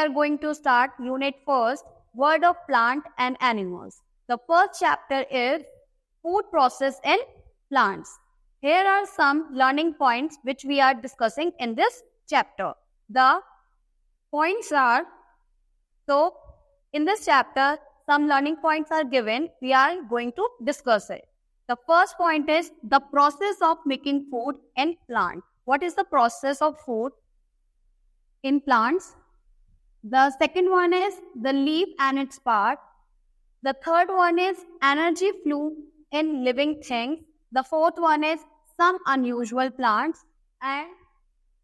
are going to start unit first, word of plant and animals. The first chapter is food process in plants. Here are some learning points which we are discussing in this chapter. The points are, so in this chapter, some learning points are given. We are going to discuss it. The first point is the process of making food in plant. What is the process of food in plants? The second one is the leaf and its part. The third one is energy flow in living things. The fourth one is some unusual plants. And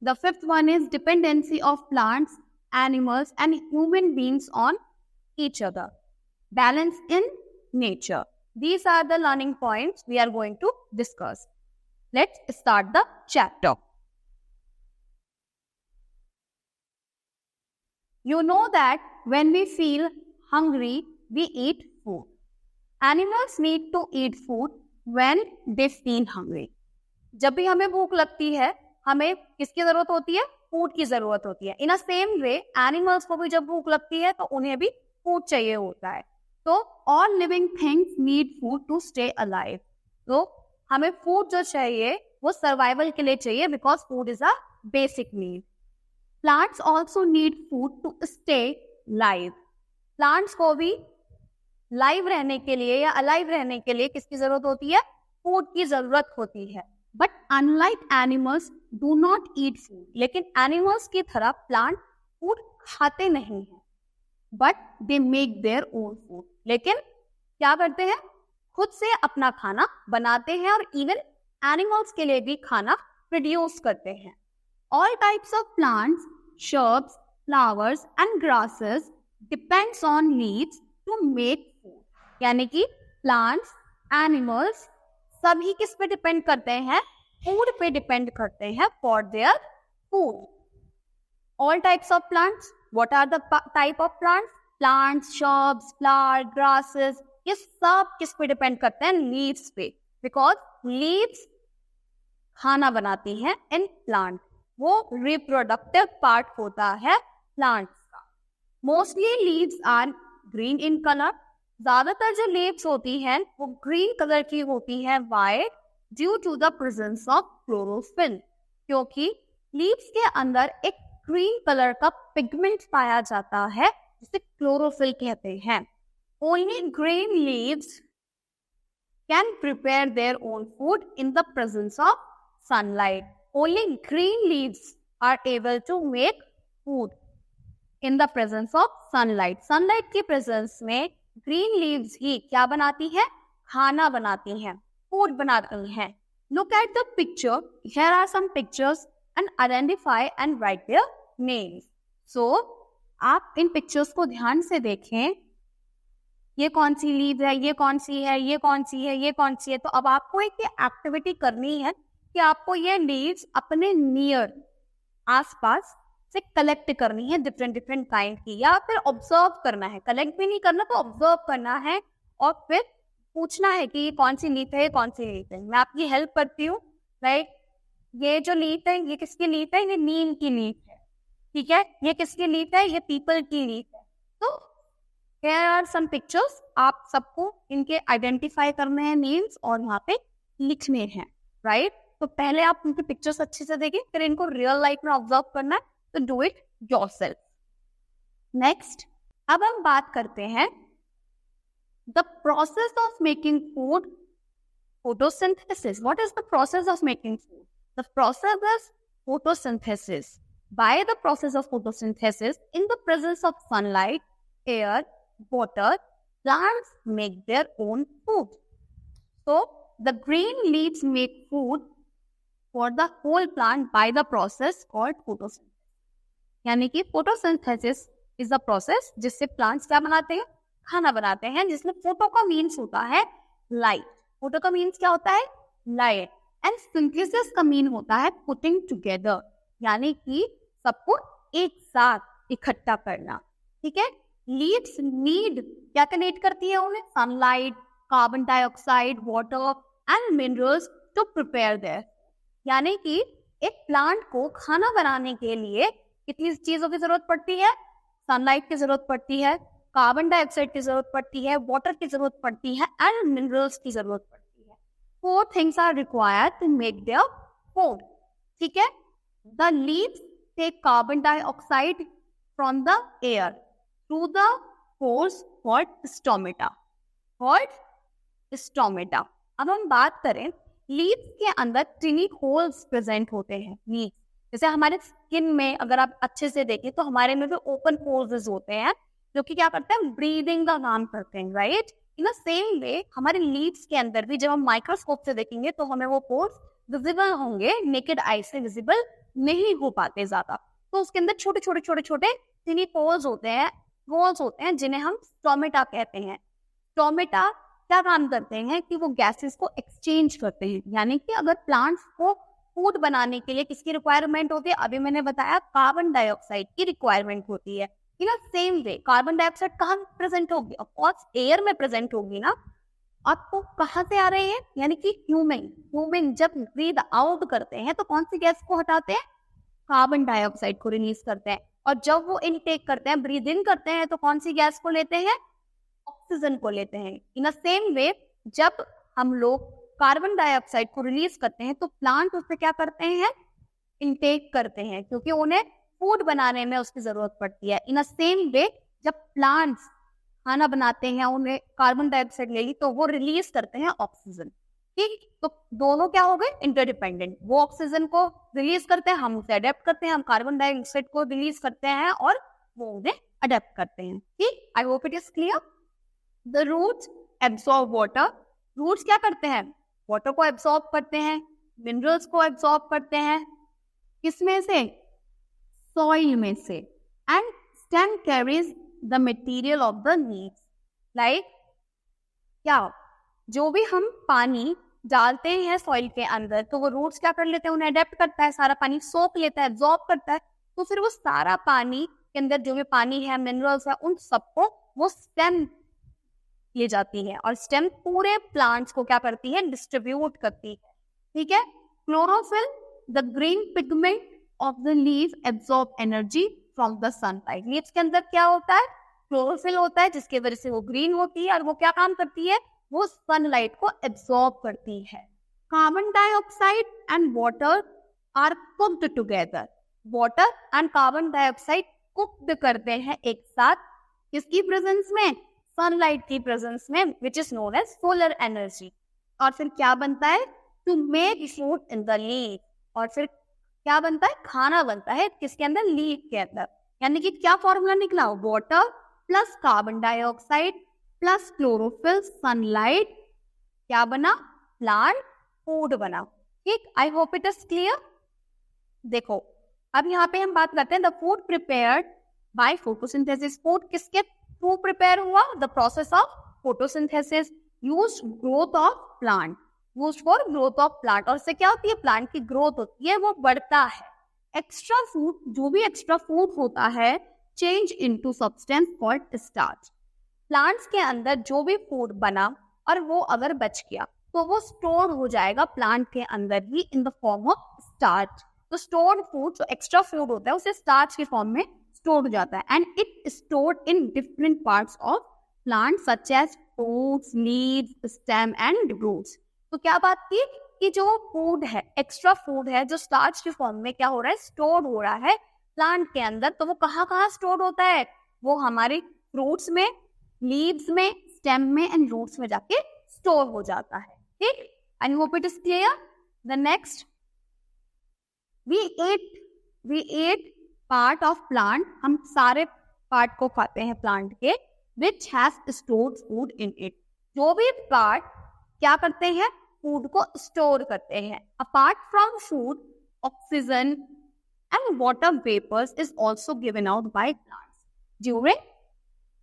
the fifth one is dependency of plants, animals, and human beings on each other. Balance in nature. These are the learning points we are going to discuss. Let's start the chapter. You know that when we feel hungry, we eat food. Animals need to eat food when they feel hungry. जब भी हमें भूख लगती है, हमें किसकी जरूरत होती है? फूड की जरूरत होती है. In a same way, animals को भी जब भूख लगती है तो उन्हें भी फूड चाहिए होता है. तो all living things need food to stay alive. तो हमें फूड जो चाहिए वो सर्वाइवल के लिए चाहिए because food is a basic need. Plants also need food to stay live. Plants को भी लाइव रहने के लिए या अलाइव रहने के लिए किसकी जरूरत होती है? फूड की जरूरत होती है. But unlike animals do not eat food. लेकिन एनिमल्स की तरह प्लांट फूड खाते नहीं हैं. But they make their own food. लेकिन क्या करते हैं? खुद से अपना खाना बनाते हैं और इवन एनिमल्स के लिए भी खाना प्रोड्यूस करते हैं. All types of plants, shrubs, flowers and grasses depends on leaves to make food. यानी कि plants, animals सभी किस पे डिपेंड करते हैं? फूड पे डिपेंड करते हैं for their food. All types of plants. What are the type of plants? Plants, shrubs, flowers, grasses. ये सब किस पे डिपेंड करते हैं? Leaves पे. Because leaves खाना बनाती हैं in plant. वो रिप्रोडक्टिव पार्ट होता है प्लांट्स का. Mostly leaves are green in colour. ज्यादातर जो लीव्स होती हैं वो ग्रीन कलर की होती है. Why? Due to the presence of chlorophyll. क्योंकि लीव्स के अंदर एक ग्रीन कलर का पिगमेंट पाया जाता है जिसे क्लोरोफिल कहते हैं. Only green leaves can prepare their own food in the presence of sunlight. Only green leaves are able to make food in the presence of sunlight. Sunlight की presence में green leaves ही क्या बनाती है? खाना बनाती हैं, food बनाती हैं. Look at the picture. Here are some pictures and identify and write their names. So आप इन pictures को ध्यान से देखें. ये कौन सी लीव है, ये कौन सी है, ये कौन सी है, ये कौन सी है. तो अब आपको एक एक्टिविटी करनी है कि आपको ये लीव्स अपने नियर आसपास से कलेक्ट करनी है, डिफरेंट डिफरेंट काइंड की, या फिर ऑब्जर्व करना है. कलेक्ट भी नहीं करना तो ऑब्जर्व करना है और फिर पूछना है कि ये कौन सी लीफ है, ये कौन सी लीफ है. मैं आपकी हेल्प करती हूँ. राइट, ये जो लीफ है ये किसकी लीफ है? ये नीम की लीफ है. ठीक है, ये किसकी लीफ है? ये पीपल की लीफ है. तो here are some pictures. आप सबको इनके आइडेंटिफाई करने हैं नेम्स और यहाँ पे लिखने हैं. राइट, तो पहले आप उनके पिक्चर्स अच्छे से देखिए, फिर इनको रियल लाइफ में ऑब्जर्व करना है. तो डू इट योरसेल्फ. नेक्स्ट, अब हम बात करते हैं the process of making food, photosynthesis. What is the process of making food? The process is photosynthesis. By the process of photosynthesis, in the presence of sunlight, air, water, plants make their own food. So the green leaves make food for the whole plant by the process called photosynthesis. यानी कि photosynthesis is the process जिससे plants क्या बनाते हैं? खाना बनाते हैं. जिसमें photo का means होता है light. photo का means क्या होता है? light. And synthesis का mean होता है putting together. यानी कि सबको एक साथ इकट्ठा करना. ठीक है, लीव्स नीड क्या कनेक्ट करती है उन्हें? Sunlight, carbon dioxide, water and minerals to prepare their. यानी कि एक प्लांट को खाना बनाने के लिए कितनी चीजों की जरूरत पड़ती है? सनलाइट की जरूरत पड़ती है, कार्बन डाइऑक्साइड की जरूरत पड़ती है, वाटर की जरूरत पड़ती है एंड मिनरल्स की जरूरत पड़ती है। 4 things are required to make their food. ठीक है, the leaves take carbon dioxide from the air through the pores called stomata. Stomata. अब हम बात करें, लीव्स के अंदर टिनी होल्स प्रेजेंट होते हैं। लीव्स जैसे हमारे स्किन में अगर आप अच्छे से देखें तो हमारे में भी ओपन पोर्स होते हैं जो कि क्या करते हैं, ब्रीदिंग का काम करते हैं, right. In the same way हमारे लीव्स के अंदर भी जब हम माइक्रोस्कोप से देखेंगे तो हमें वो पोर्स विजिबल होंगे, नेकेड आई से विजिबल नहीं हो पाते ज्यादा। तो उसके अंदर छोटे छोटे छोटे छोटे टिनी पोर्स होते हैं, होल्स होते हैं, जिन्हें हम स्टोमेटा कहते हैं। स्टोमेटा क्या काम करते हैं कि वो गैसेस को एक्सचेंज करते हैं, यानी कि अगर प्लांट्स को फूड बनाने के लिए किसकी रिक्वायरमेंट होती है, अभी मैंने बताया कार्बन डाइऑक्साइड की रिक्वायरमेंट होती है। In the same way carbon dioxide कहाँ प्रेजेंट होगी, ऑफ कोर्स एयर में प्रेजेंट होगी ना। आपको कहाँ से आ रहे हैं, यानी कि ह्यूमन जब ब्रीद आउट करते हैं तो कौन सी गैस को हटाते हैं, कार्बन डाइऑक्साइड को रिलीज करते हैं। और जब वो इनटेक करते हैं, ब्रीद इन करते हैं, तो कौन सी गैस को लेते हैं, ऑक्सीजन को लेते हैं। इन द सेम वे जब हम लोग कार्बन डाइऑक्साइड को रिलीज करते हैं तो प्लांट उससे क्या करते हैं, इनटेक करते हैं, क्योंकि उन्हें फूड बनाने में उसकी जरूरत पड़ती है। इन द सेम वे जब प्लांट्स खाना बनाते हैं, उन्हें कार्बन डाइऑक्साइड लेगी तो वो रिलीज करते हैं ऑक्सीजन। ठीक, तो दोनों क्या हो गए, इंटरडिपेंडेंट। वो ऑक्सीजन को रिलीज करते हैं, हम उसे अडेप्ट करते हैं, हम कार्बन डाइऑक्साइड को रिलीज करते हैं और वो उन्हें अडेप्ट करते हैं। ठीक, I hope it is clear. The roots absorb water. Roots क्या करते हैं, वाटर को एब्सॉर्ब करते हैं, मिनरल्स को एब्सॉर्ब करते हैं, किसमें से, सॉइल में से। And stem carries the material of the leaves. Like क्या, जो भी हम पानी डालते हैं सॉइल के अंदर तो वो रूट्स क्या कर लेते हैं, उन्हें अडेप्ट करता है, सारा पानी सोख लेता है, एब्सॉर्ब करता है। तो फिर वो सारा पानी के अंदर जो भी पानी है, मिनरल्स है, उन सबको वो स्टेम ले जाती है और स्टेम पूरे प्लांट्स को क्या करती है, डिस्ट्रीब्यूट करती है। ठीक है, chlorophyll the green pigment of the leave absorb energy from the sunlight. Leaves के अंदर क्या होता है, क्लोरोफिल होता है, जिसकी वजह से वो ग्रीन होती है और वो क्या काम करती है, वो सनलाइट को एब्सॉर्ब करती है। Carbon dioxide and water are cooked together. Water and carbon dioxide cooked करते हैं एक साथ, किसकी प्रेजेंस में, सनलाइट की प्रेजेंस में, which is known as solar energy. और फिर क्या बनता है, to make food in the leaf. और फिर क्या बनता है, खाना बनता है किसके अंदर, लीफ के अंदर। यानी कि क्या फॉर्मूला निकला, water plus carbon dioxide plus chlorophyll sunlight, क्या बना, प्लांट फूड बना। ठीक, I hope it is clear. देखो अब यहाँ पे हम बात करते हैं the food prepared by photosynthesis. Food किसके थ्रू प्रिपेयर हुआ, the process of photosynthesis used growth of plant, used for growth of plant. और इससे क्या होती है, प्लांट की ग्रोथ होती है, वो बढ़ता है। एक्स्ट्रा फूड, जो भी एक्स्ट्रा फूड होता है, change into substance called starch. Plants के अंदर जो भी फूड बना और वो अगर बच गया तो वो स्टोर हो जाएगा प्लांट के अंदर ही in the form of starch. तो स्टोर्ड फूड, जो एक्स्ट्रा फूड होता है, उसे स्टार्च के फॉर्म में स्टोर हो जाता है। And it stored in different parts of plant such as fruits, leaves, stem and roots. तो क्या बात की कि जो फूड है, एक्स्ट्रा फूड है, जो स्टार्च के फॉर्म में क्या हो रहा है, स्टोर हो रहा है प्लांट के अंदर। तो वो कहाँ कहाँ स्टोर होता है, वो हमारे फ्रूट्स में, लीव्स में, स्टेम में एंड रूट्स में जाके स्टोर हो जाता है। ठीक, I hope it is clear. The next, we eat part of plant. हम सारे पार्ट को खाते हैं प्लांट के, which has stored food in it. जो भी पार्ट क्या करते हैं, फूड को स्टोर करते हैं। Apart from food, oxygen and water vapours is also given out by plants during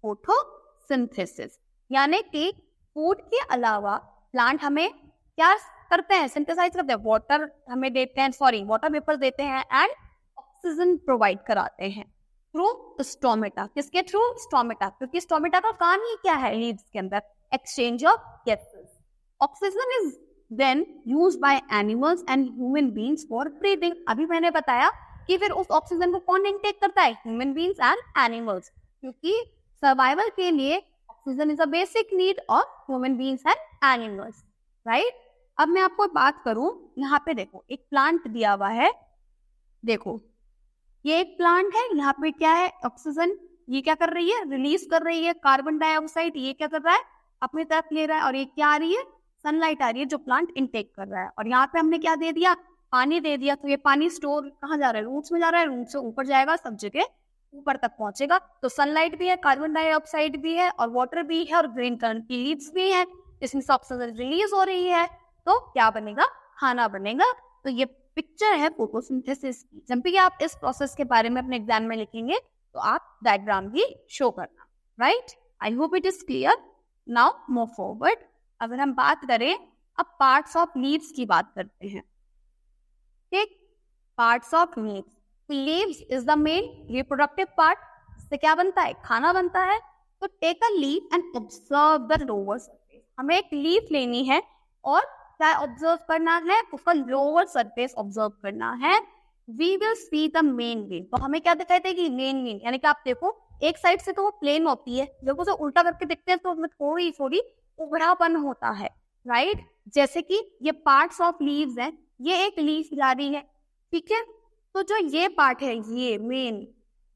photosynthesis. यानी कि फूड के अलावा प्लांट हमें क्या करते हैं, सिंथेसाइज करते हैं, वाटर हमें देते हैं, वाटर वेपर देते हैं एंड ऑक्सीजन प्रोवाइड कराते हैं थ्रू स्टोमेटा। किसके थ्रू, स्टोमेटा, क्योंकि स्टोमेटा का काम ही क्या है, लीव्स के अंदर exchange of gases. Oxygen is then used by animals and human beings for breathing. अभी मैंने बताया जबकि फिर उस ऑक्सीजन को कौन इनटेक करता है? ह्यूमन बीइंग्स एंड एनिमल्स, क्योंकि सर्वाइवल के लिए oxygen is a basic need of human beings and animals, right. अब मैं आपको बात करूं, यहाँ पे देखो एक प्लांट दिया हुआ है, देखो ये एक प्लांट है, यहाँ पे क्या है? ऑक्सीजन, ये क्या कर रही है? रिलीज कर रही है कार्बन डाइऑक्साइड, ये क्या कर रहा है? अपनी तरफ ले रहा है, और ये क्या आ रही है? सनलाइट आ रही है जो प्लांट इनटेक कर रहा है। और यहाँ पे हमने क्या दे दिया? पानी दे दिया। तो ये पानी स्टोर कहाँ जा रहा है? रूट्स में जा रहा है, रूट से ऊपर जाएगा, सब जगह ऊपर तक पहुंचेगा। तो सनलाइट भी है, कार्बन डाइऑक्साइड भी है, और वाटर भी है, और ग्रीन कलर की लीव्स भी है, जिसमें से ऑक्सीजन रिलीज हो रही है। तो क्या बनेगा? खाना बनेगा। तो ये पिक्चर है फोटोसिंथेसिस की। जब भी आप इस प्रोसेस के बारे में अपने एग्जाम में लिखेंगे तो आप डायग्राम भी शो करना, right. I hope it is clear. Now move forward. अगर हम बात करें, अब पार्ट्स ऑफ लीव्स की बात करते हैं, ठीक। Parts of leaves, leaves is the main reproductive part, इससे क्या बनता है? खाना बनता है। तो take a leaf and observe the lower surface. हमें एक लीफ लेनी है और क्या ऑब्जर्व करना है? उसका लोअर सरफेस ऑब्जर्व करना है। We will see the main vein. तो हमें क्या दिखाई देगी? Main vein. यानी कि आप देखो एक साइड से तो वो प्लेन होती है, जब उसे उल्टा करके देखते हैं तो उसमें थोड़ी थोड़ी उभरापन होता है, राइट। जैसे कि ये पार्ट्स ऑफ लीव्स हैं, ये एक लीफ जा रही है, ठीक है। तो जो ये पार्ट है, ये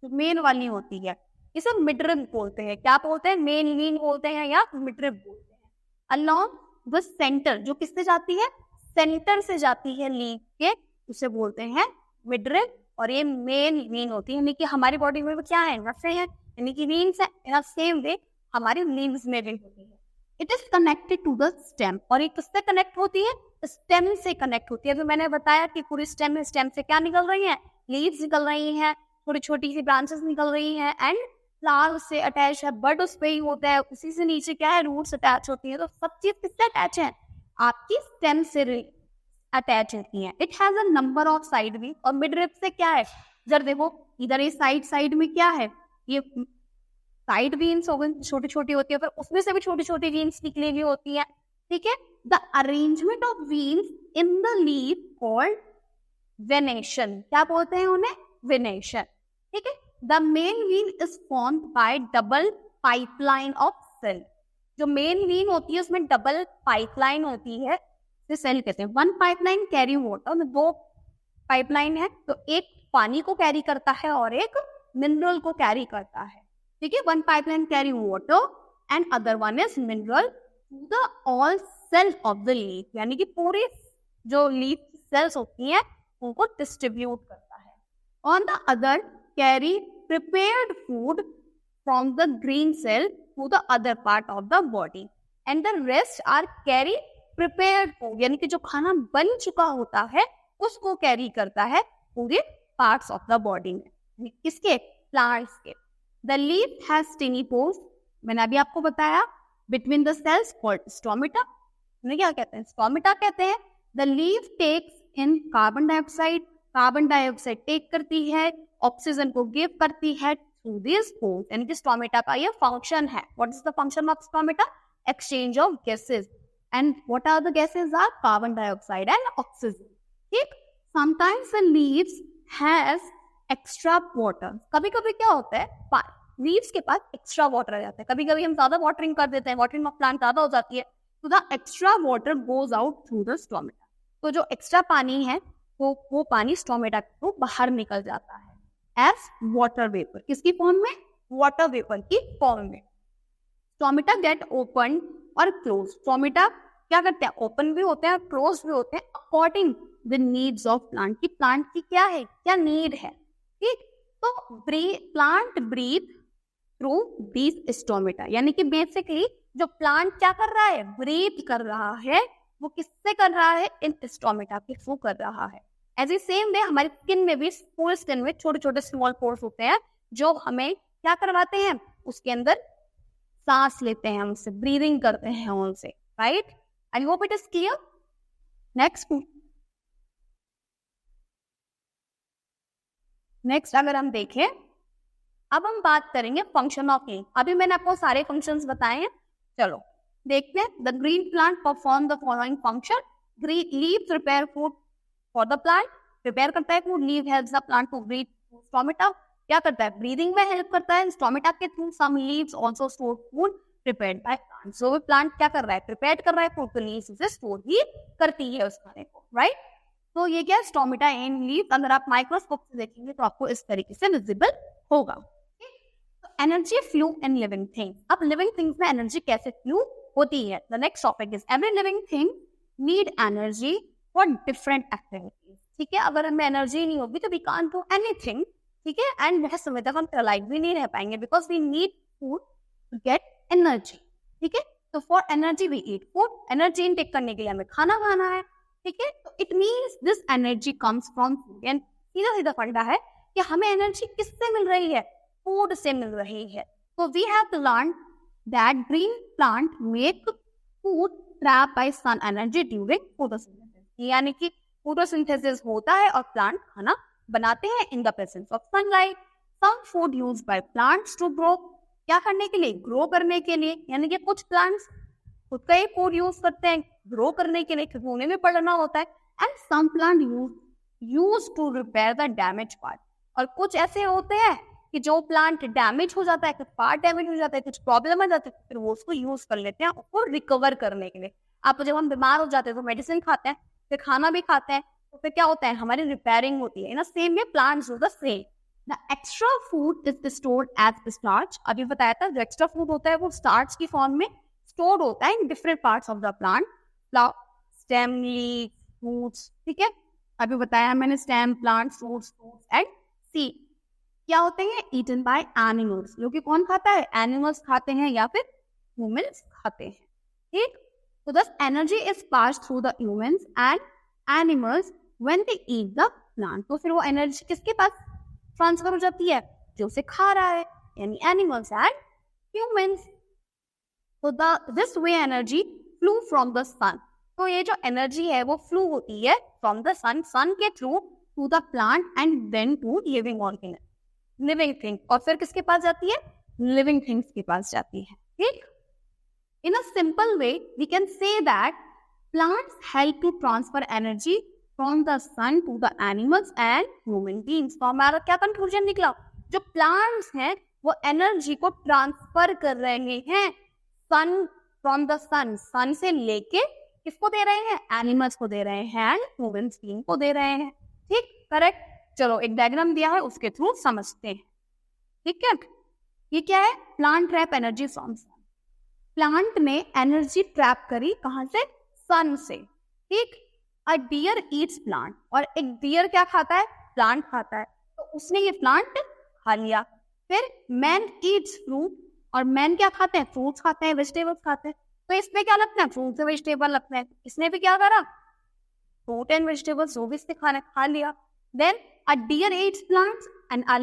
मेन वाली होती है, इसे मिडरिब बोलते हैं। क्या बोलते हैं? मेन वीन बोलते हैं या मिडरिब बोलते हैं। अलोंग द सेंटर, जो किससे जाती है? सेंटर से जाती है लीफ के, उसे बोलते हैं मिडरिब। और ये मेन वीन होती है, यानी कि हमारी बॉडी में क्या है? नसें हैं, यानी कि वीन्स है। इन सेम वे हमारी लीव्स में भी होती है। It is connected to the stem. और ये किससे कनेक्ट होती है? स्टेम से कनेक्ट होती है। तो मैंने बताया कि पूरी स्टेम से क्या निकल रही है? लीव्स निकल रही हैं, छोटी छोटी सी ब्रांचेस निकल रही हैं, एंड फ्लावर से अटैच है, बड उस पे ही होता है, उसी से नीचे क्या है? रूट्स अटैच होती है। तो सब चीज किससे अटैच है? आपकी स्टेम से अटैच होती है। It has a number of side भी। और मिडरिब से क्या है? जब देखो इधर ये साइड में क्या है? ये साइड वीन्स हो गई, छोटी छोटी होती है, फिर उसमें से भी छोटी छोटी वीन्स निकली हुई होती है, ठीक है। The arrangement of veins in the leaf called venation. क्या बोलते हैं उन्हें? वेनेशन, ठीक है। The main vein is formed by double pipeline of cell. जो मेन वीन होती है उसमें डबल पाइपलाइन होती है, इसे सेल कहते हैं। वन पाइपलाइन कैरी वाटर, दो पाइपलाइन है, तो एक पानी को कैरी करता है और एक मिनरल को कैरी करता है, ठीक है। One pipeline carry water and other one is mineral to the all cell of the leaf, यानी कि पूरी जो लीफ सेल्स होती हैं उनको डिस्ट्रीब्यूट करता है। On the other carry prepared food from the green cell to the other part of the body, and the rest are carry prepared food, यानी कि जो खाना बन चुका होता है उसको कैरी करता है पूरे पार्ट्स ऑफ द बॉडी में। किसके? प्लांट्स के। The leaf has tiny pores, मैंने अभी आपको बताया, between the cells called stomata. उन्हें क्या कहते हैं? स्टोमेटा कहते हैं। The leaf takes in carbon dioxide, carbon dioxide take करती है, ऑक्सीजन को गिव करती है थ्रू दिस पोर्स, यानी कि स्टोमेटा का ये फंक्शन है। What is the function of stomata? Exchange of gases, and what are the gases? Are carbon dioxide and oxygen, ठीक। Sometimes the leaves has extra water. कभी कभी क्या होता है, लीव्स के पास एक्स्ट्रा वाटर आ जाता है। कभी कभी हम ज्यादा वाटरिंग कर देते हैं, वाटरिंग ऑफ प्लांट ज्यादा हो जाती है, तो the extra water goes out through the stomata. तो जो एक्स्ट्रा पानी है वो पानी स्टोमेटा को बाहर निकल जाता है एज वाटर वेपर। किसकी फॉर्म में? वाटर वेपर की फॉर्म में। स्टोमेटा गेट ओपन और क्लोज। स्टोमेटा क्या करते हैं? ओपन भी होते हैं और क्लोज भी होते हैं according the needs of plant, की प्लांट की क्या है, क्या नीड है, ठीक। तो plant breathe through these stomata, यानी कि बेसिकली जो प्लांट क्या कर रहा है? ब्रीथ कर रहा है। वो किससे कर रहा है? इन स्टोमेटा के थ्रू कर रहा है। एज ए सेम वे हमारी स्किन में भी, फुल स्किन में छोटे छोटे स्मॉल पोर्स होते हैं जो हमें क्या करवाते हैं? उसके अंदर सांस लेते हैं, हमसे ब्रीदिंग करते हैं उनसे, right. I hope it is clear. Next अगर हम देखें, अब हम बात करेंगे फंक्शन ऑफ लीफ। अभी मैंने आपको सारे फंक्शंस बताए हैं, चलो देखते हैं। The green plant perform the following function. Leaves prepare food for the plant, prepare करता है food, leave helps the plant to breathe, stomata क्या करता है, ब्रीदिंग में हेल्प करता है, स्टोमेटा के through some leaves also store food prepared by plant. जो भी प्लांट क्या कर रहा है, प्रिपेयर कर रहा है फूड, तो लीव्स उसे स्टोर ही करती है उस खाने को, राइट। तो ये क्या है, स्टोमेटा इन लीव्स, अगर आप माइक्रोस्कोप से देखेंगे तो आपको इस तरीके से विजिबल होगा। Energy flu in living things, अब लिविंग थिंग्स में एनर्जी कैसे फ्लू होती है। The next topic is every living thing need energy for different activities, ठीक है। अगर हमें एनर्जी नहीं होगी तो वी कांट डू एनीथिंग, ठीक है। एंड बहुत समय तक हम लाइफ भी नहीं रह पाएंगे, because we need food to get energy, ठीक है। तो for energy we eat food, energy intake करने के लिए हमें खाना खाना है, ठीक है। तो it means this energy comes from food, and सीधा सीधा फंडा है कि हमें एनर्जी किससे मिल रही है, फूड से मिल रही है। तो we have to learn that green plant make food trap by sun energy during photosynthesis, यानी कि फोटोसिंथेसिस होता है और प्लांट खाना बनाते हैं in the presence of sunlight. Some food used by plants to grow, क्या करने के लिए, ग्रो करने के लिए, यानी कि कुछ प्लांट्स खुद का ही फूड यूज करते हैं ग्रो करने के लिए, क्योंकि उन्हें भी पढ़ना होता है। And some plant use to repair the damage part, और कुछ ऐसे होते हैं कि जो प्लांट डैमेज हो जाता है, कुछ पार्ट डैमेज हो जाता है, कुछ प्रॉब्लम आ जाती है, फिर वो उसको यूज कर लेते हैं उसको रिकवर करने के लिए। आप जब हम बीमार हो जाते हैं तो मेडिसिन खाते हैं, फिर खाना भी खाते हैं, तो फिर क्या होता है, हमारी रिपेयरिंग होती है ना। Same way plants do the same. The extra food is stored as starch, अभी बताया था जो एक्स्ट्रा फूड होता है वो स्टार्च की फॉर्म में स्टोर्ड होता है इन different parts of the plant, stem, leaf, fruits, ठीक है। अभी बताया मैंने stem, plant, fruits and seed क्या होते हैं, ईटन बाय एनिमल्स, जो कि कौन खाता है, एनिमल्स खाते हैं या फिर ह्यूमंस खाते हैं, ठीक। तो दस energy is pass through the humans and animals when they eat the plant, तो फिर वो एनर्जी किसके पास ट्रांसफर हो जाती है, जो उसे खा रहा है, यानी एनिमल्स एंड ह्यूमंस। तो this way energy flew from the sun, तो ये जो एनर्जी है वो फ्लू होती है फ्रॉम द सन, सन के through to the plant and then to living organism, living thing, और फिर किसके पास जाती है, लिविंग थिंग्स के पास जाती है, ठीक। In a simple way we can say that plants help to transfer energy from the sun to the animals and human beings. तो हमारा क्या कंक्लूजन निकला, जो प्लांट्स हैं वो एनर्जी को ट्रांसफर कर रहे हैं सन, फ्रॉम द सन, सन से लेके किसको दे रहे हैं, एनिमल्स को दे रहे हैं एंड ह्यूमन बीइंग को दे रहे हैं, ठीक, करेक्ट। चलो एक डायग्राम दिया है उसके थ्रू समझते हैं, ठीक है। ये क्या है, plant trap energy from sun, plant ने एनर्जी ट्रैप करी कहां से, सन से, ठीक। अ डियर ईट्स प्लांट, और एक डियर क्या खाता है, प्लांट खाता है, तो उसने ये प्लांट खा लिया। फिर मैन ईट्स फ्रूट, और मैन क्या खाते हैं, फ्रूट्स खाते हैं, वेजिटेबल्स खाते हैं, तो इसमें क्या लगता है, फ्रूट्स और वेजिटेबल लगते हैं, इसने भी क्या करा, फ्रूट एंड वेजिटेबल्स जो भी इसने खाना खा लिया। Then a deer eats plants and a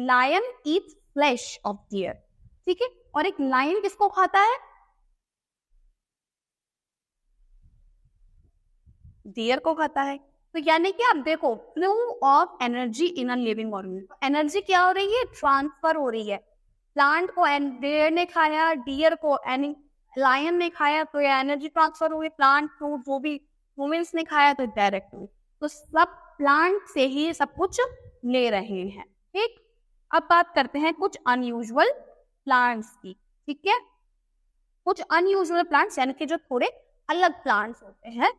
lion eats flesh of deer, ठीक है। और एक लायन किसको खाता है, डियर को खाता है। तो यानी कि आप देखो flow of energy in a living organism, energy क्या हो रही है, ट्रांसफर हो रही है, प्लांट को डियर ने खाया, डियर को लायन ने खाया, तो ये एनर्जी ट्रांसफर हुई, प्लांट, फ्रूट, वो भी ह्यूमंस ने खाया, तो डायरेक्ट हुई। तो सब प्लांट से ही सब कुछ ले रहे हैं, ठीक। अब बात करते हैं कुछ अनयूजुअल प्लांट्स की, ठीक है। कुछ अनयूजुअल प्लांट्स यानी कि जो थोड़े अलग प्लांट्स होते हैं,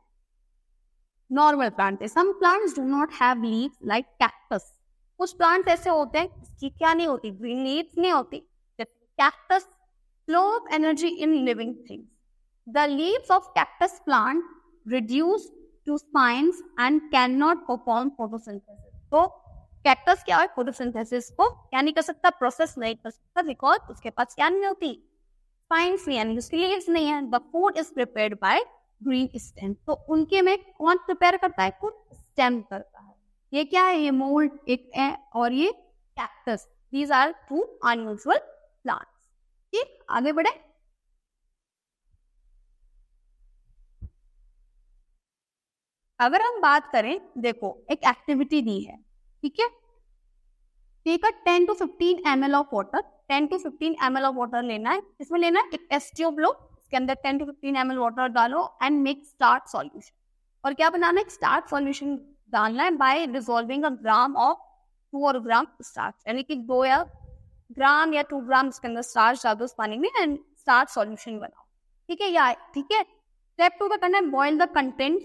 normal plant. Some plants do not have leaves like cactus, कुछ प्लांट्स ऐसे होते हैं जिसकी क्या नहीं होती, ग्रीन लीव्स नहीं होती, cactus flow of energy in living things, the leaves of cactus plant reduce to spines and cannot perform photosynthesis. तो कैक्टस क्या है, फोटोसिंथेसिस को क्या नहीं कर सकता, प्रोसेस नहीं कर सकता, बिकॉज उसके पास क्या नहीं होती, स्पाइन्स नहीं, यानी उसकी लीव्स नहीं है। The food is prepared by green stem, तो उनके में कौन प्रिपेयर करता है, फूड स्टेम करता है। ये क्या है, ये मोल्ड एक है और ये cactus, these are two unusual plants, ठीक। आगे बढ़े, अगर हम बात करें, देखो एक एक्टिविटी दी है, ठीक है। Take a 10 to 15 ml of water, 10 to 15 ml of water लेना है, इसमें लेना है एक टेस्ट ट्यूब लो, इसके अंदर 10 to 15 ml वाटर डालो एंड मेक स्टार्ट सॉल्यूशन, और क्या बनाना है, स्टार्ट सॉल्यूशन डालना है bye dissolving a gram of 2 gram starch, यानी कि 2 या ग्राम या 2 ग्राम इसके अंदर स्टार्च डाल दो उस पानी में एंड स्टार्च सॉल्यूशन बनाओ। ठीक है या ठीक है। स्टेप 2 का करना है boil the content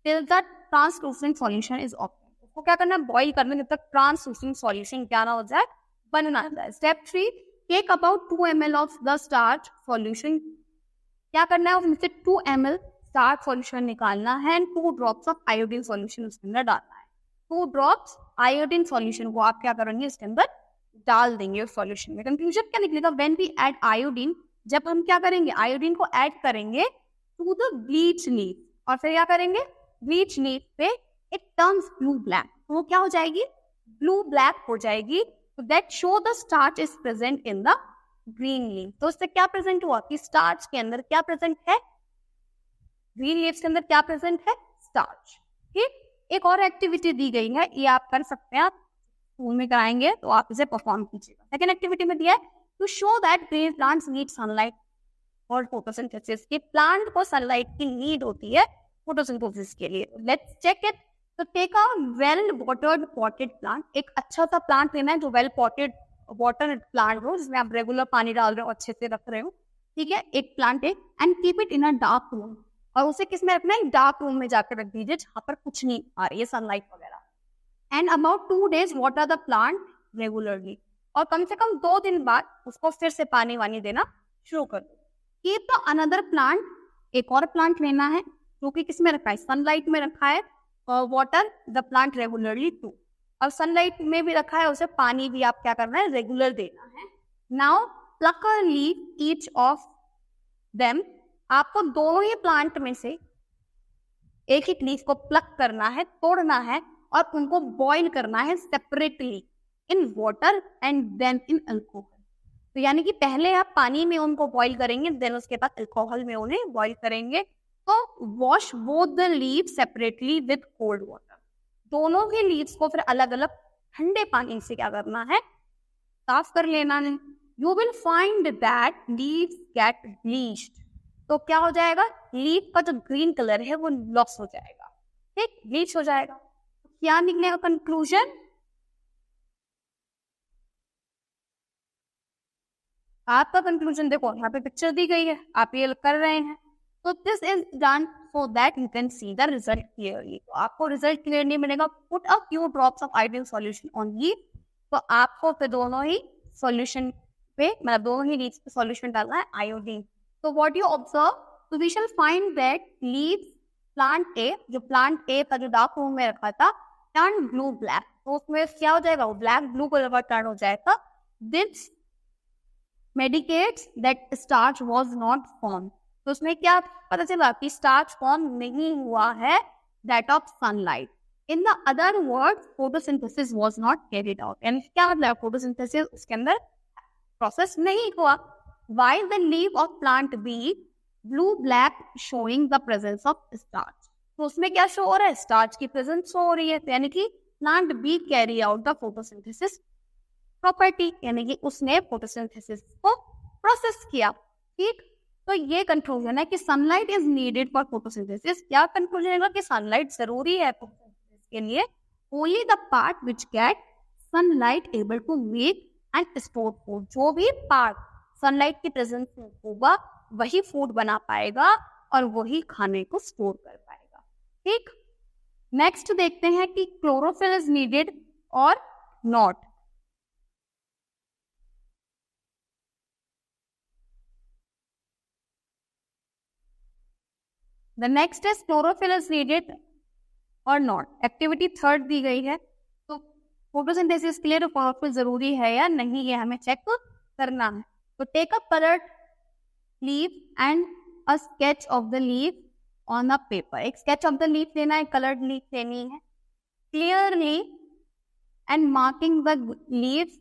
till the translucent solution is obtained. उसको क्या करना है, बॉइल करना जब तक ट्रांसलूसेंट सॉल्यूशन क्या ना हो जाए, बनना जाए। Step 3 take about 2 ml of the starch solution. क्या करना है, उसमें से 2 ml स्टार्च सॉल्यूशन निकालना है and 2 drops of iodine solution उसके अंदर डालना है। 2 ड्रॉप्स आयोडीन सॉल्यूशन को आप क्या करेंगे, इसके अंदर डाल देंगे उस सॉल्यूशन में। कंक्लूजन क्या निकलेगा, व्हेन वी ऐड आयोडीन, जब हम क्या करेंगे, आयोडीन को ऐड करेंगे टू द ब्लीच लीफ और फिर क्या करेंगे, ब्लीच लीफ पे इट टर्न्स ब्लू ब्लैक, तो वो क्या हो जाएगी, ब्लू ब्लैक हो जाएगी। तो that show the starch is present in the green leaf. तो उससे क्या प्रेजेंट हुआ कि स्टार्च के अंदर क्या प्रेजेंट है, ग्रीन लीव्स के अंदर क्या प्रेजेंट है, स्टार्च। ठीक, एक और एक्टिविटी दी गई है, ये आप कर सकते हैं, आप स्कूल में कराएंगे तो आप इसे परफॉर्म कीजिएगा। सेकेंड एक्टिविटी में दिया है to show that green plants need sunlight और फोटोसिंथेसिस। के प्लांट को सनलाइट की नीड होती है फोटोसिंथेसिस के लिए। Let's check it. तो take a well watered potted plant, एक अच्छा सा प्लांट लेना है जो वेल पॉटेड वाटर प्लांट हो, जिसमें आप रेगुलर पानी डाल रहे हो, अच्छे से रख रहे हो। ठीक है, एक प्लांट है and keep it in a dark room, और उसे किस में रखना है, डार्क रूम में जाकर रख दीजिए जहां पर कुछ नहीं आ रही है सनलाइट वगैरह। And about 2 days water the plant regularly, और कम से कम 2 दिन बाद उसको फिर से पानी वानी देना शुरू कर दो। कीप द अनदर प्लांट, एक और प्लांट लेना है जो कि किस में रखा है, सनलाइट में रखा है, और water the plant regularly too, और सनलाइट में भी रखा है, उसे पानी भी आप क्या करना है, रेगुलर देना है। Now pluck a leaf each of them, आपको दोनों ही प्लांट में से एक एक लीफ को प्लक करना है, तोड़ना है, और उनको बॉईल करना है separately in water and then in alcohol. तो यानी कि पहले आप पानी में उनको बॉईल करेंगे, देन उसके बाद अल्कोहल में उन्हें बॉईल करेंगे। तो wash both the leave separately with cold water, दोनों ही लीव्स को फिर अलग अलग ठंडे पानी से क्या करना है, साफ कर लेना है। You will find that leaves gate bleached, तो क्या हो जाएगा, लीफ का जो ग्रीन कलर है वो लॉस हो जाएगा, ठीक, ब्लीच हो जाएगा। क्या निकलेगा कंक्लूजन, आपका कंक्लूजन देखो यहाँ पे पिक्चर दी गई है, आप ये कर रहे हैं। तो this is done so that you can see the result clearly. तो आपको रिजल्ट क्लियरली मिलेगा। Put a few drops of iodine solution on leaf, तो आपको फिर दोनों ही सॉल्यूशन पे, मतलब दोनों ही लीव्स पे सॉल्यूशन डालना है आयोडीन। तो व्हाट यू ऑब्जर्व, तो we shall find that leaves plant A, जो प्लांट ए का जो डार्क रूम में रखा था, टर्न ब्लू ब्लैक, तो उसमें क्या हो जाएगा, वो ब्लैक ब्लू कलर का टर्न हो जाएगा। This medicates that starch was not form, तो उसमें क्या पता चला कि स्टार्च फॉर्म नहीं हुआ है, that of sunlight. In the other word photosynthesis was not carried out, यानी क्या मतलब, फोटोसिंथेसिस उसके अंदर प्रोसेस नहीं हुआ। While the leaf of plant B blue black showing the presence of starch, तो उसमें क्या शो हो रहा है, स्टार्च की प्रेजेंस शो हो रही है, यानी कि plant be carry out the photosynthesis property, यानी कि उसने फोटोसिंथेसिस को प्रोसेस किया। ठीक, तो ये कंक्लूजन है कि sunlight is needed for photosynthesis. क्या कंक्लूजन है कि सनलाइट जरूरी है फोटोसिंथेसिस के लिए। Only the part which get sunlight able to make and store food, जो भी पार्ट सनलाइट की प्रेजेंस में होगा वही फूड बना पाएगा और वही खाने को स्टोर कर पाएगा। ठीक, नेक्स्ट देखते हैं कि क्लोरोफिल इज नीडेड और not. The next is chlorophyll is needed और नॉट। एक्टिविटी 3 दी गई है, तो फोटोसिंथेसिस के लिए तो क्लोरोफिल जरूरी है या नहीं, ये हमें चेक करना है। तो take a coloured leaf and a sketch of the leaf on a paper, एक स्केच ऑफ द लीफ लेना है, कलर्ड लीफ लेनी है, clearly and marking the leaf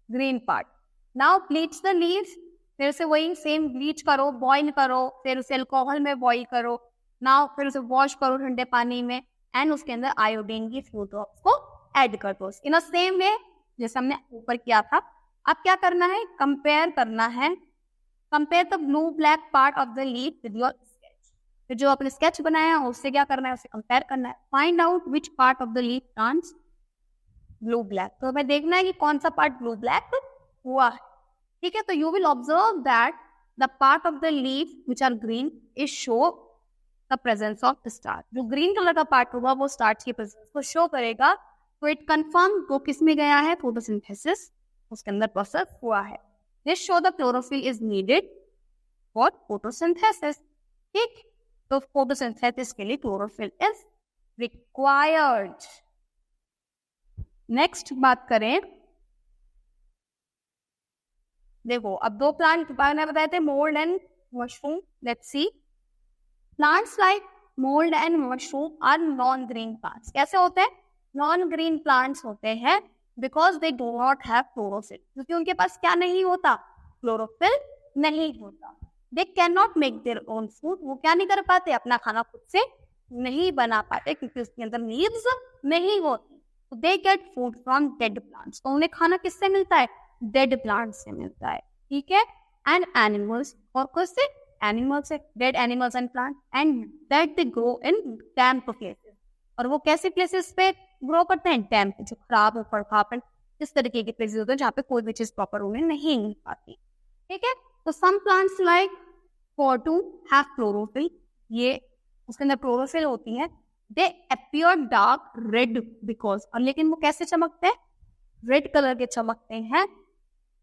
green part. Now bleach the leaf, फिर से वही सेम ब्लीच करो, boil करो, फिर उसे अल्कोहल में बॉईल करो। नाउ फिर उसे वॉश करो ठंडे पानी में एंड उसके अंदर आयोडीन की फ्यू ड्रॉप्स को ऐड कर दो। इन अ सेम वे जैसे हमने ऊपर किया था, अब क्या करना है, कंपेयर करना है, compare the blue black part of the leaf with your sketch. फिर जो आपने स्केच बनाया है उससे क्या करना है, उससे कंपेयर करना है. Find out which part of the leaf turns blue black. तो हमें देखना है कि कौन सा पार्ट ब्लू ब्लैक हुआ है. ठीक है, तो you will observe that the part of the leaf which are green is show the presence of the starch. जो ग्रीन कलर का पार्ट होगा वो स्टार्च की प्रेजेंस को शो करेगा. तो इट कंफर्म वो किस में गया है, फोटोसिंथेसिस, उसके अंदर प्रोसेस हुआ है. This show the chlorophyll is needed for photosynthesis. ठीक, तो फोटोसिंथेसिस के लिए क्लोरोफिल इज रिक्वायर्ड. नेक्स्ट बात करें, देखो अब दो प्लांट मैंने बताए थे, mould and mushroom. Let's see, plants like mould and mushroom are non green plants. कैसे होते हैं, नॉन ग्रीन प्लांट्स होते हैं because they do not have chlorophyll. क्योंकि उनके पास क्या नहीं होता, क्लोरोफिल नहीं होता. They can not make their own food. वो क्या नहीं कर पाते, अपना खाना खुद से नहीं बना पाते क्योंकि उसके अंदर लीव्स नहीं होती. They get food from dead plants. तो उन्हें खाना किससे मिलता है, डेड प्लांट से मिलता है. ठीक है, एंड एनिमल्स, और किससे, एनिमल्स से, dead animals and plant, and that they grow in damp places. और वो कैसे प्लेसेस पे ग्रो करते हैं, डैम्प, जो खराब ऊपर खापन इस तरीके के प्लेसेस होते हैं जहाँ पे कोई भी चीज प्रॉपर उन्हें नहीं मिल पाती. ठीक है, तो सम प्लांट्स लाइक पोटू हैव क्लोरोफिल. ये उसके अंदर क्लोरोफिल होती है. They appear dark red because, और लेकिन वो कैसे चमकते हैं, रेड कलर के चमकते हैं.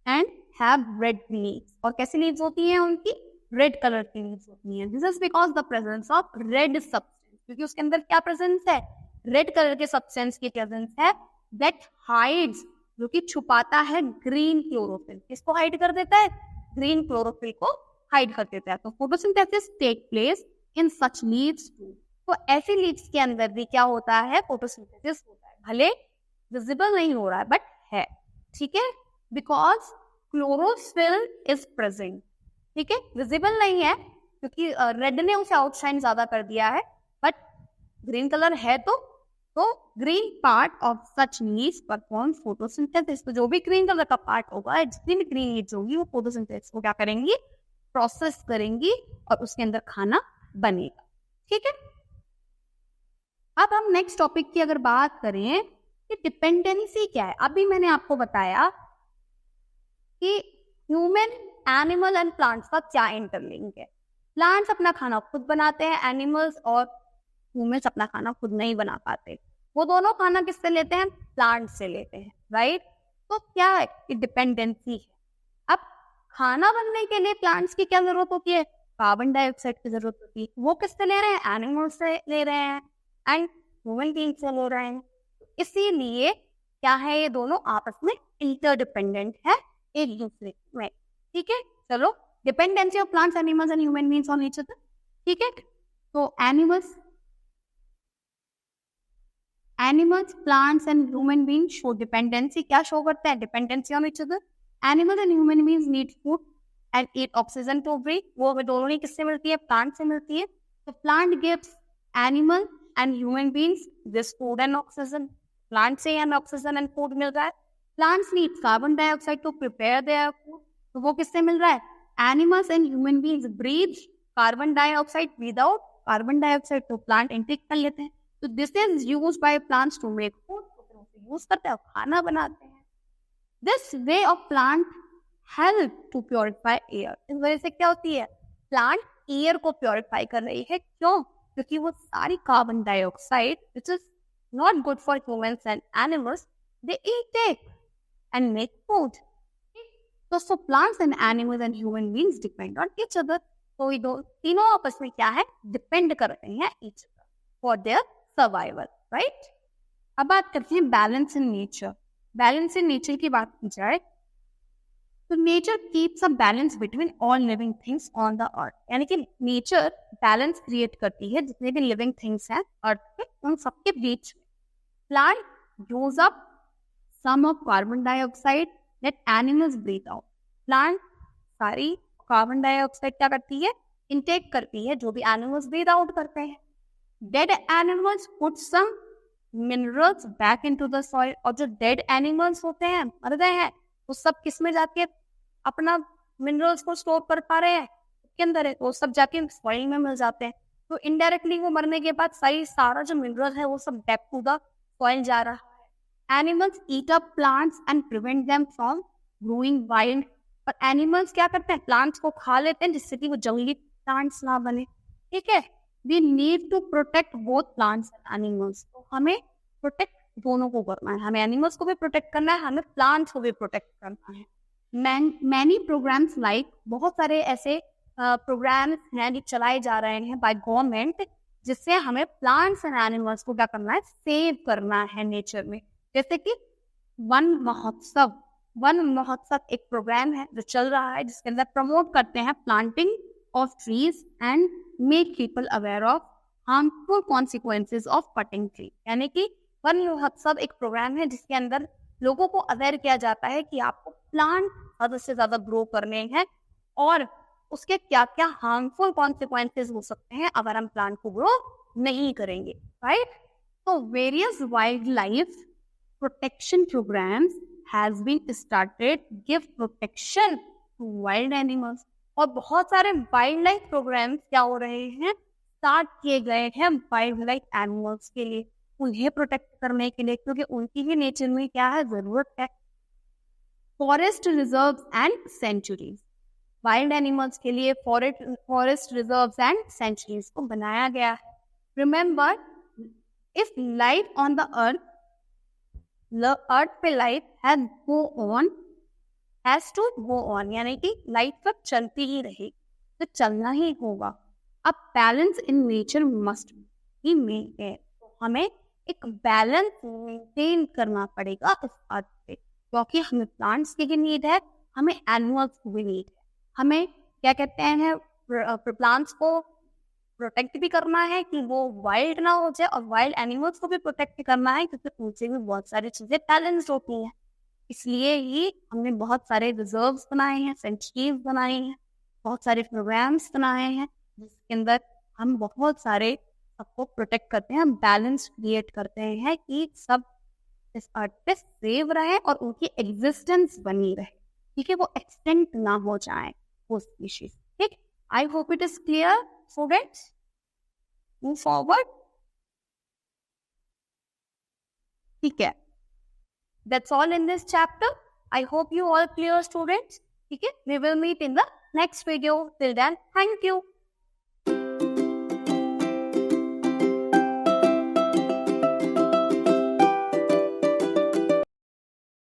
एंड हैव रेड लीव्स, और कैसी लीव्स होती हैं उनकी, रेड कलर की लीव्स होती हैं. This is because the presence of red substance. क्योंकि उसके अंदर क्या प्रेजेंस है, रेड कलर के सब्सटेंस की प्रेजेंस है. दैट हाइड्स, जो कि छुपाता है ग्रीन क्लोरोफिल. किसको हाइड कर देता है, ग्रीन क्लोरोफिल को हाइड कर देता है. तो photosynthesis take place in such leaves too. तो ऐसी लीव्स के अंदर भी क्या होता है, फोटोसिंथेसिस होता है. भले विजिबल नहीं हो रहा है बट है. ठीक है, बिकॉज क्लोरोफिल इज प्रेजेंट. ठीक है, विजिबल नहीं है क्योंकि रेड ने उसे आउटशाइन ज्यादा कर दिया है, बट ग्रीन कलर है. तो green part of such leaves perform photosynthesis. तो जो भी ग्रीन कलर का पार्ट होगा, जितनी भी ग्रीन लीव्स होगी, वो फोटोसिंथेसिस को क्या करेंगी, प्रोसेस करेंगी, और उसके अंदर खाना बनेगा. ठीक है, अब हम नेक्स्ट टॉपिक की अगर बात करें कि डिपेंडेंसी क्या है. अभी मैंने आपको बताया कि ह्यूमन, एनिमल एंड प्लांट्स का क्या इंटरलिंक है. प्लांट्स अपना खाना खुद बनाते हैं, एनिमल्स और ह्यूमंस अपना खाना खुद नहीं बना पाते. वो दोनों खाना किससे लेते हैं, प्लांट से लेते हैं, राइट. तो क्या है कि डिपेंडेंसी है. अब खाना बनने के लिए प्लांट्स की क्या जरूरत होती है, कार्बन डाइऑक्साइड की जरूरत होती है. वो किससे ले रहे हैं, एनिमल्स से ले रहे हैं एंड ह्यूमन बीइंग से ले रहे हैं. इसीलिए क्या है, ये दोनों आपस में इंटरडिपेंडेंट है एक दूसरे में. ठीक है, चलो, dependency of plants, animals and human beings on each other. ठीक है, तो animals, plants and human beings show dependency. क्या शो करते हैं, dependency on each other. Animals and human beings need food and eat oxygen to breathe. वो हमें दोनों ही किससे मिलती है, प्लांट से मिलती है. तो plant gives animal and human beings this food and oxygen. Plant से हमें ऑक्सीजन एंड फूड मिल रहा है. Plants need carbon dioxide to prepare their food. तो वो किससे मिल रहा है, animals and human beings breathe carbon dioxide. Without carbon dioxide तो प्लांट इनटेक कर लेते हैं. तो this is used by plants to make food. Use करते हैं, खाना बनाते हैं. This way of plant help to purify air. इस वजह से क्या होती है, प्लांट एयर को प्योरीफाई कर रही है. क्यों, क्योंकि वो सारी carbon dioxide which is not good for humans and animals, they intake and make food. तो plants and animals and human beings depend on each other. तो ये तीनों आपस में क्या है, डिपेंड करते हैं each other for their survival, right. अब बात करते हैं balance in nature. Balance in nature की बात की जाए तो nature keeps a balance between all living things on the अर्थ. यानी कि नेचर बैलेंस क्रिएट करती है जितने भी लिविंग थिंग्स हैं अर्थ पे, उन सबके बीच में. Plant use up some of carbon dioxide that animals breathe out. Plant सारी कार्बन डाइऑक्साइड क्या करती है, इनटेक करती है, जो भी एनिमल्स ब्रीथ आउट करते हैं. Dead animals put some minerals back into the soil. और जो डेड एनिमल्स होते हैं, मर गए हैं, वो सब किस में जाके अपना मिनरल्स को स्टोर कर पा रहे हैं, के अंदर है, वो सब जाके सॉइल में मिल जाते हैं. तो इनडायरेक्टली वो मरने के बाद सारा जो मिनरल है वो सब बैक टू द सॉइल जा रहा है। Animals eat up plants and prevent them from growing wild. और एनिमल्स क्या करते हैं, प्लांट्स को खा लेते हैं जिससे कि वो जंगली प्लांट्स ना बने। ठीक है, we need to protect both plants and animals. तो हमें प्रोटेक्ट दोनों को करना है, हमें एनिमल्स को भी प्रोटेक्ट करना है, हमें प्लांट्स को भी प्रोटेक्ट करना है। मैनी प्रोग्राम्स लाइक, बहुत सारे ऐसे प्रोग्राम्स हैं जो चलाए जा रहे हैं बाय गवर्नमेंट, जिससे हमें प्लांट्स एंड एनिमल्स को क्या करना है, सेव करना है नेचर में। जैसे कि वन महोत्सव एक प्रोग्राम है जो चल रहा है, जिसके अंदर प्रमोट करते हैं planting of trees and make people aware of harmful consequences of cutting tree. यानी कि वन महोत्सव एक प्रोग्राम है जिसके अंदर लोगों को अवेयर किया जाता है कि आपको प्लांट ज्यादा से ज्यादा ग्रो करने हैं और उसके क्या क्या हार्मफुल कॉन्सिक्वेंसेज हो सकते हैं अगर हम प्लांट को ग्रो नहीं करेंगे, राइट। तो various wild life protection programs has been started give protection to wild animals। और बहुत सारे वाइल्ड लाइफ प्रोग्राम्स क्या हो रहे हैं, स्टार्ट किए गए हैं वाइल्ड लाइफ एनिमल्स के लिए, उन्हें प्रोटेक्ट करने के लिए, क्योंकि उनकी भी नेचर में क्या है, जरूरत है। Forest reserves and sanctuaries, wild animals के लिए फॉरेस्ट रिजर्व्स एंड सेंचुरीज को बनाया गया है। Remember, if life on the earth पे life has to go on, यानी कि लाइफ तक चलती ही रहेगी, तो चलना ही होगा। अब balance in nature must be maintain, तो हमें एक बैलेंस मेंटेन करना पड़ेगा इस अर्थ पे, क्योंकि हमें प्लांट्स की भी नीड है, हमें एनिमल्स की भी नीड है। हमें क्या कहते हैं, प्लांट्स को प्रोटेक्ट भी करना है कि वो वाइल्ड ना हो जाए, और वाइल्ड एनिमल्स को भी प्रोटेक्ट करना है क्योंकि उनसे भी बहुत सारी चीजें बैलेंस होती हैं। इसलिए ही हमने बहुत सारे रिजर्व्स बनाए हैं, सेंचुरीज बनाए हैं, बहुत सारे प्रोग्राम्स बनाए हैं, जिसके अंदर हम बहुत सारे सबको प्रोटेक्ट करते हैं, बैलेंस क्रिएट करते हैं कि सब इस अर्थ पे सेव रहे और उनकी एग्जिस्टेंस बनी रहे, ठीक है, वो एक्सटेंट ना हो जाए वो स्पीशीज। ठीक, I hope it is clear students, move forward। ठीक है, that's all in this chapter। I hope you all clear students। ठीक है, we will meet in the next video। Till then, thank you।